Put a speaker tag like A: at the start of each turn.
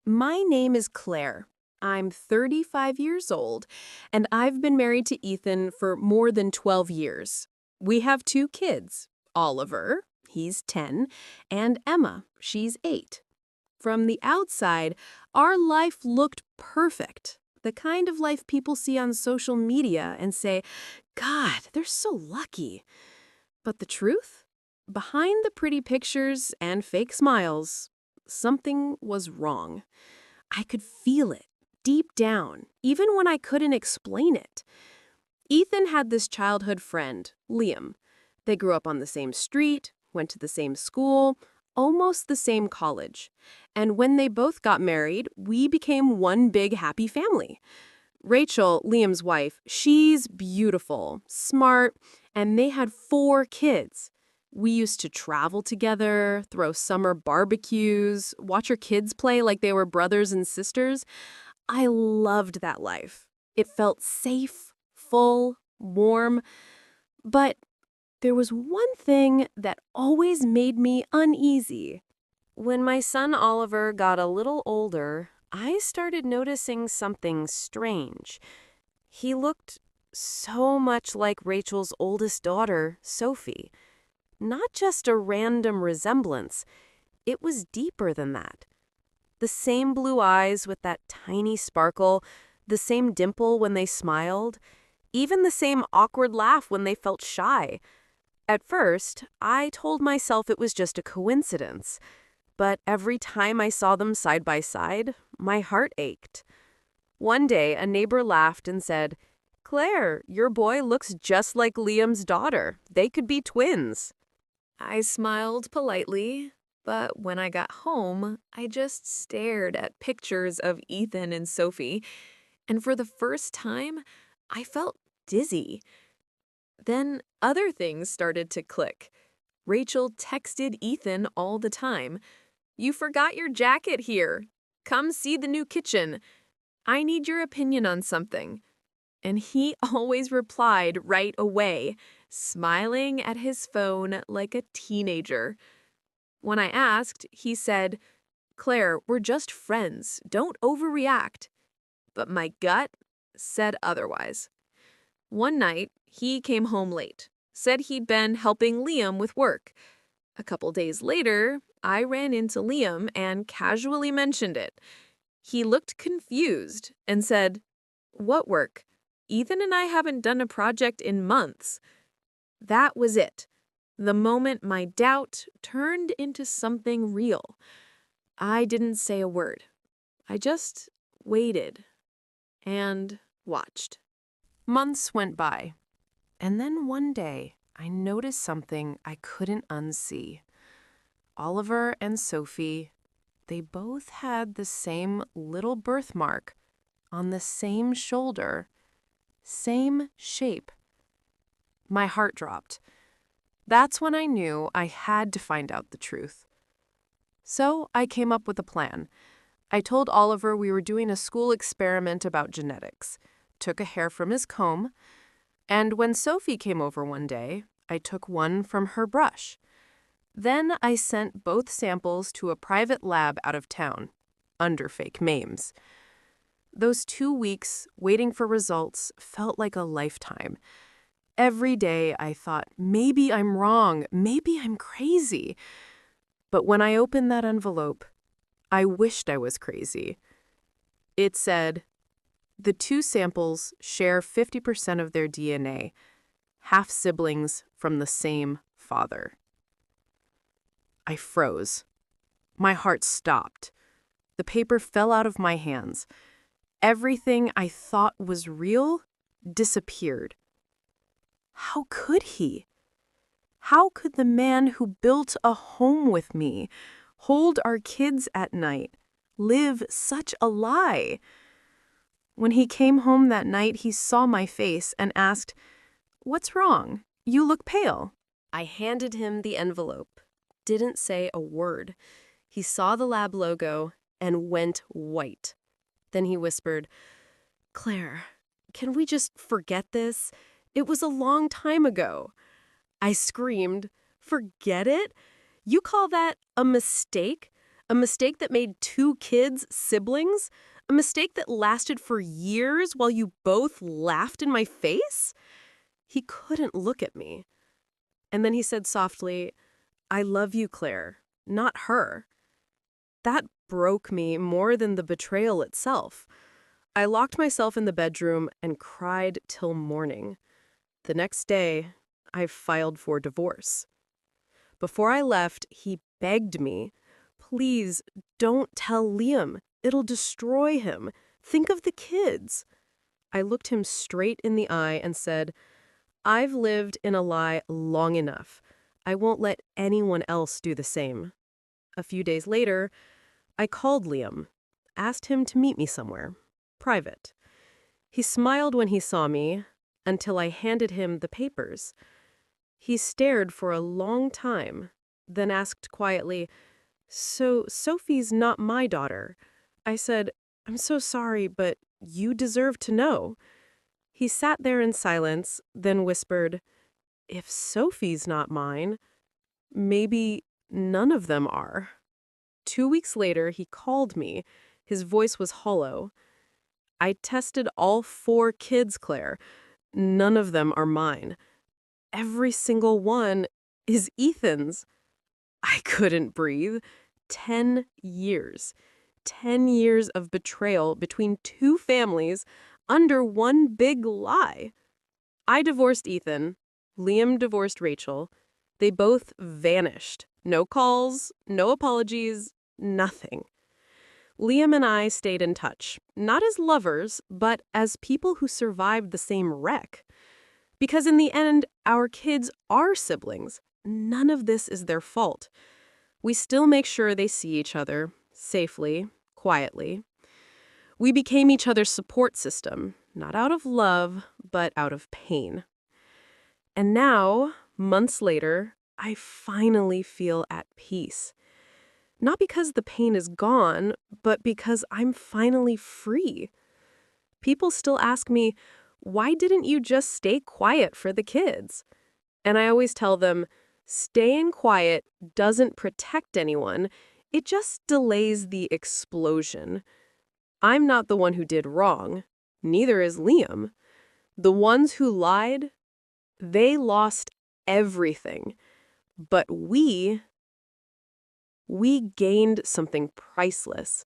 A: My name is Claire. I'm 35 years old, and I've been married to Ethan for more than 12 years. We have two kids, Oliver, he's 10, and Emma, she's 8. From the outside, our life looked perfect. The kind of life people see on social media and say, God, they're so lucky. But the truth? Behind the pretty pictures and fake smiles, something was wrong. I could feel it, deep down, even when I couldn't explain it. Ethan had this childhood friend, Liam. They grew up on the same street, went to the same school, almost the same college. And when they both got married, we became one big happy family. Rachel, Liam's wife, she's beautiful, smart, and they had 4 kids. We used to travel together, throw summer barbecues, watch our kids play like they were brothers and sisters. I loved that life. It felt safe, full, warm. But there was one thing that always made me uneasy. When my son Oliver got a little older, I started noticing something strange. He looked so much like Rachel's oldest daughter, Sophie. Not just a random resemblance, it was deeper than that. The same blue eyes with that tiny sparkle, the same dimple when they smiled, even the same awkward laugh when they felt shy. At first, I told myself it was just a coincidence, but every time I saw them side by side, my heart ached. One day, a neighbor laughed and said, "Claire, your boy looks just like Liam's daughter. They could be twins." I smiled politely, but when I got home, I just stared at pictures of Ethan and Sophie, and for the first time, I felt dizzy. Then other things started to click. Rachel texted Ethan all the time. "You forgot your jacket here. Come see the new kitchen. I need your opinion on something." And he always replied right away, smiling at his phone like a teenager. When I asked, he said, "Claire, we're just friends. Don't overreact." But my gut said otherwise. One night, he came home late, said he'd been helping Liam with work. A couple days later, I ran into Liam and casually mentioned it. He looked confused and said, "What work? Ethan and I haven't done a project in months." That was it. The moment my doubt turned into something real. I didn't say a word. I just waited and watched. Months went by, and then one day I noticed something I couldn't unsee. Oliver and Sophie, they both had the same little birthmark on the same shoulder, same shape. My heart dropped. That's when I knew I had to find out the truth. So I came up with a plan. I told Oliver we were doing a school experiment about genetics, took a hair from his comb, and when Sophie came over one day, I took one from her brush. Then I sent both samples to a private lab out of town, under fake names. Those 2 weeks waiting for results felt like a lifetime. Every day I thought, maybe I'm wrong, maybe I'm crazy. But when I opened that envelope, I wished I was crazy. It said, "The 2 samples share 50% of their DNA, half siblings from the same father." I froze. My heart stopped. The paper fell out of my hands. Everything I thought was real disappeared. How could he? How could the man who built a home with me, hold our kids at night, live such a lie? When he came home that night, he saw my face and asked, "What's wrong? You look pale." I handed him the envelope, didn't say a word. He saw the lab logo and went white. Then he whispered, "Claire, can we just forget this? It was a long time ago." I screamed, "Forget it? You call that a mistake? A mistake that made 2 kids siblings? A mistake that lasted for years while you both laughed in my face? He couldn't look at me. And then he said softly, "I love you, Claire, not her." That broke me more than the betrayal itself. I locked myself in the bedroom and cried till morning. The next day, I filed for divorce. Before I left, he begged me, "Please, don't tell Liam. It'll destroy him. Think of the kids." I looked him straight in the eye and said, "I've lived in a lie long enough. I won't let anyone else do the same." A few days later, I called Liam, asked him to meet me somewhere, private. He smiled when he saw me, until I handed him the papers. He stared for a long time, then asked quietly, "So Sophie's not my daughter?" I said, "I'm so sorry, but you deserve to know." He sat there in silence, then whispered, "If Sophie's not mine, maybe none of them are." 2 weeks later, he called me. His voice was hollow. "I tested all 4 kids, Claire. None of them are mine. Every single one is Ethan's." I couldn't breathe. 10 years. 10 years of betrayal between 2 families under one big lie. I divorced Ethan. Liam divorced Rachel. They both vanished. No calls, no apologies, nothing. Liam and I stayed in touch, not as lovers, but as people who survived the same wreck. Because in the end, our kids are siblings. None of this is their fault. We still make sure they see each other, safely, quietly. We became each other's support system, not out of love, but out of pain. And now, months later, I finally feel at peace. Not because the pain is gone, but because I'm finally free. People still ask me, "Why didn't you just stay quiet for the kids?" And I always tell them, staying quiet doesn't protect anyone, it just delays the explosion. I'm not the one who did wrong. Neither is Liam. The ones who lied, they lost everything. But we gained something priceless.